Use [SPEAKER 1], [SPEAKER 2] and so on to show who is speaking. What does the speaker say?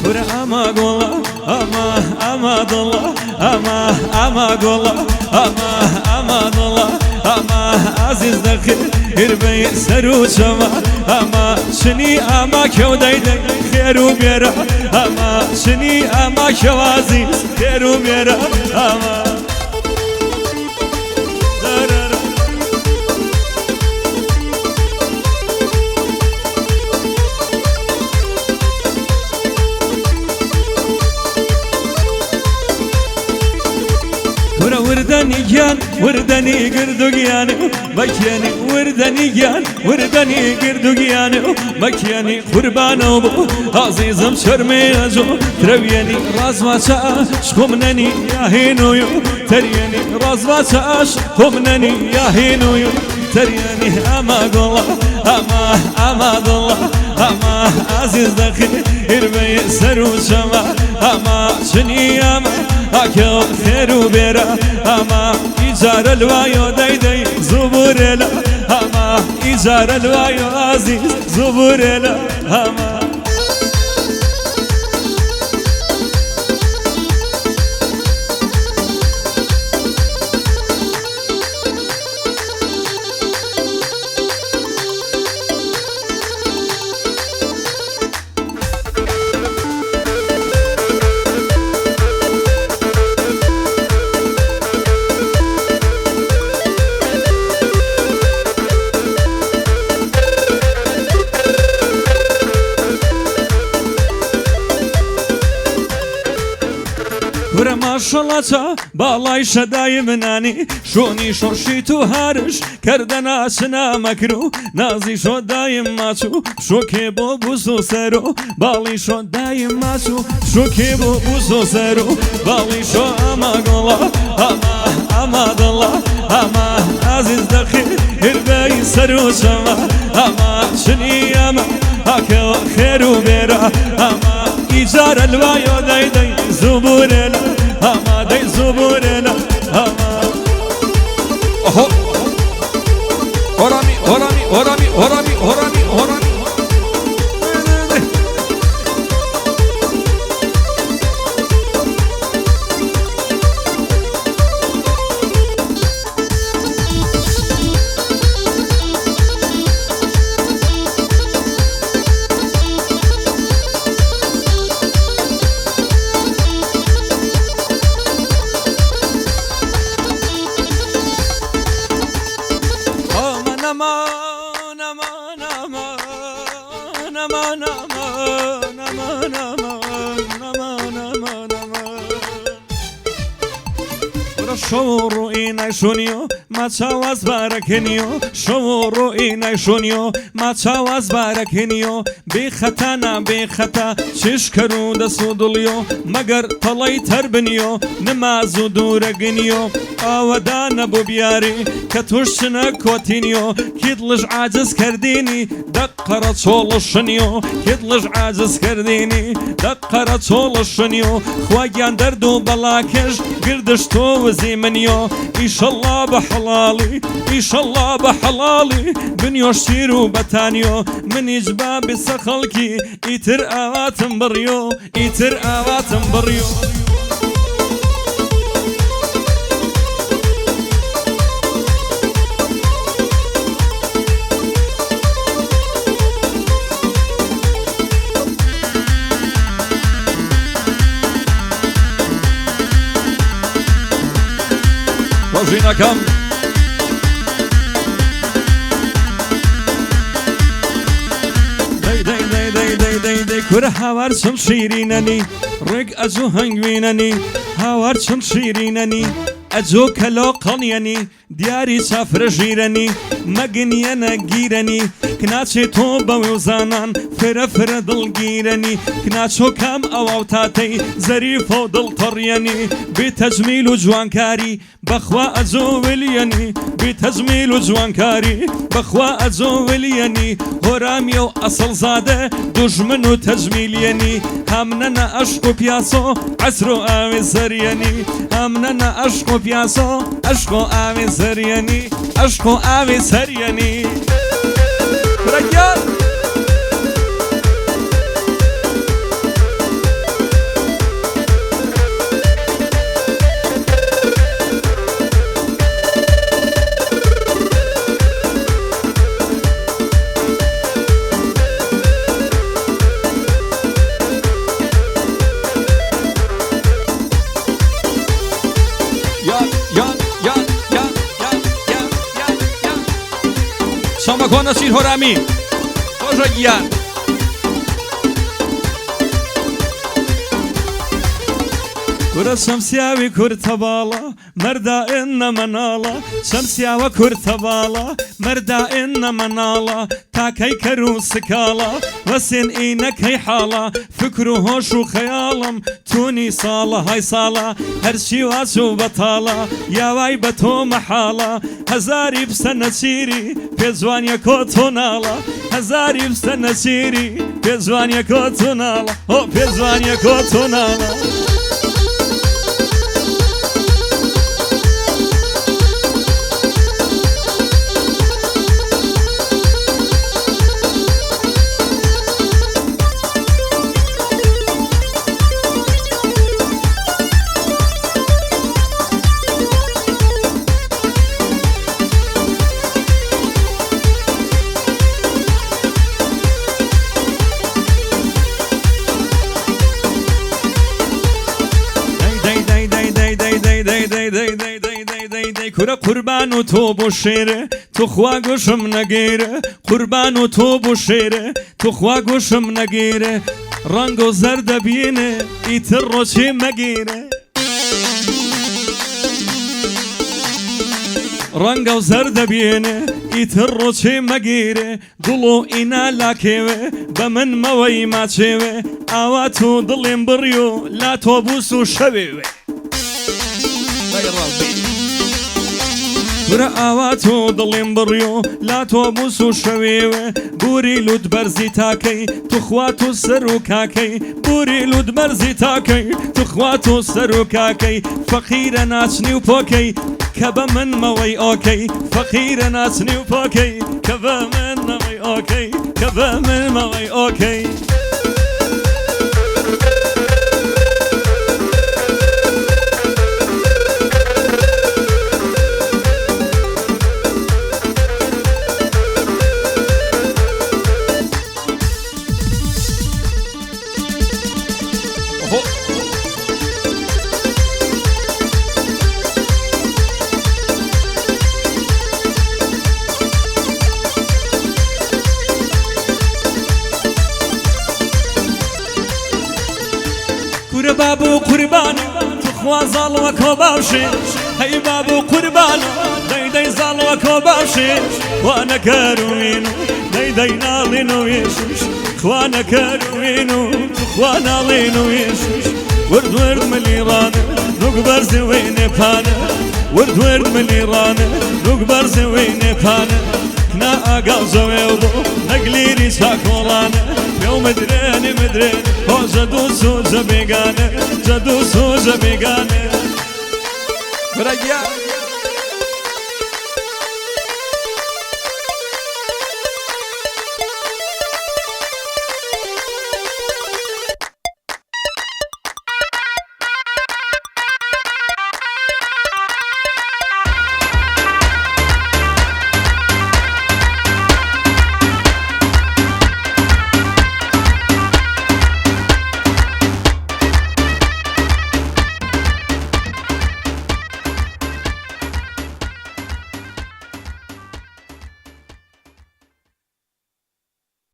[SPEAKER 1] ورا أما قولا أما ضلا أما قولا أما ضلا أما عزيز دخل هربي سرو شما أما شني أما كيو دايدي خيرو بيرا أما شني أما كيو عزيز خيرو بيرا أما وردني جان وردني قردقياني مكياني وردني جان وردني قردقياني مكياني قربانو بو عزيزم شرمي أجو ترويني راز ما شاش خمنني يا هينويو تريني راز ما شاش خمنني يا هينويو تريني أما قولا أما ضلا أما عزيز دخل هربي سرو شما أما شني أما أكل خير بيرا أما إجار الوايو دايدي زبورلا أما إجار الوايو عزيز زبورلا أما ورا ما شاء الله تا بالای شدای منانی شونی شوشی تو هرش کردن سنا مکرو نازی شد دایم ماتو شوکه بو بوسو سرو بالی شد دایم ماتو شوکه بو بوسو سرو بالی شو اما قولا اما ضلا اما عزیز دخل هربی سرو شما اما شنی اما اکل خیرو بیرا اما إيجار الوايو داي زبورنا أما داي زبورنا أما أهو هرامي شورو اینای شونیو ما چاواز بارکنیو شورو اینای شونیو ما چاواز بارکنیو بی خطا نا بی خطا چش کرو دسو دلیو مگر طلای تربنیو نمازو دورگنیو آودا نبو بیاری کتوش نکوتینیو کیدلش عاجز کردینی دقره چولشنیو کیدلش عاجز کردینی دقره چولشنیو خواگیان دردو بلاکش گردش تو وزیمنیو ایشالله بحلالي إيشالله بحلالي بنيوش تيرو بتانيو من يجبا بسخلكي إيتر آواتم بريو إيتر آواتم بريو روجينا كم دي كره هاور چم شیریننی رگ ازو هنگویننی هاور چم شیریننی ازو کلا قنینی دیاری سفر جیرنی مگنی نگیرنی کناچه تو بوزانان فر دل گیرنی کناچو کم او تاتی ظریف و دل طرینی بی تجمیل و جوانکاری بخوا ازو ولینی بی تجمیل و جوانکاری بخوا ازو ولینی هرامی و اصل زاده دشمن و تجمیلینی همنن عشق و پیاسو عصر و آوی سرینی همنن عشق و پیاسو عشق و آوی سرینی عشق و آوی سرینی رجال بەکۆ نەسیر هۆرامی خۆشە گیان کورە شەمسیاوی کورتە باڵە مەردائن نەمەناڵە شەمسیاوە کورتە باڵە مەردائن نەمەناڵە تاکەی کەر و سکاڵە وەسێن ئینەکەی حاڵە فکر و هۆش و خەیاڵم تونی ساڵە های ساڵە هەرچی واچ و بەتاڵە یاوای بە تۆ مەحاڵە هەزاری بسە نەچیری پێزوانیە کۆ تۆ ناڵە هەزاری بسە نەچیری پێزوانیە کۆ تۆ ناڵە هۆ پێزوانیە کۆ تۆ ناڵە کورە قوربان و تۆ بۆ شێرە توخوا گۆشم نەگەیرە قوربان و تۆ بۆ شێرە توخوا گۆشم نەگەیرە ڕەنگ و زەر دەبینێ ئیتر ڕۆچێ مەگەیرە ڕەنگە و زەر دەبینێ ئیتر ڕۆچێ مەگەیرە دڵ و ئینا لاکێوێ بە من مەوەی ماچێوێ ئاوا تۆ دڵێم بڕی و لا تۆ بووس و شەوێوێ کورە ئاوا تۆ دڵێم بڕی و لا تۆ بووس و شەوێوێ بوری لوت بەرزی تاکەی توخوا تۆ سەر و کاکەی بوری لوت بەرزی تاکەی توخوا تۆ سەر و کاکەی فەقیرە ناچنی و پۆکەی کە بە من مەوەی ئۆکەی فەقیرە ناچنی و پۆکەی کە بە من مەوەی ئۆکەی کە بە من مەوەی ئۆکەی کورە بابوو قوربان توخوا زاڵەوە کۆ باشێ هەی بابوو قوربان دەیدەی زاڵەوە کۆ باشێ خوا نەکەروین و دەیدەی ناڵێن و وێشش خوا نەکەروین و توخوا ناڵێن و وێشش ورد ورد ملیڕانە نوک بەرزێ وەی نێپانە ورد ورد ملیڕانە نوک بەرزێ وەی نێپانە کنا ئاگاو زەوێ بۆ نەگلیری چاکۆڵانە پێو مدرێنێ مدرێن هۆ جەدو سوزە بێگانە جەدو سوزە بێگانە برەگیان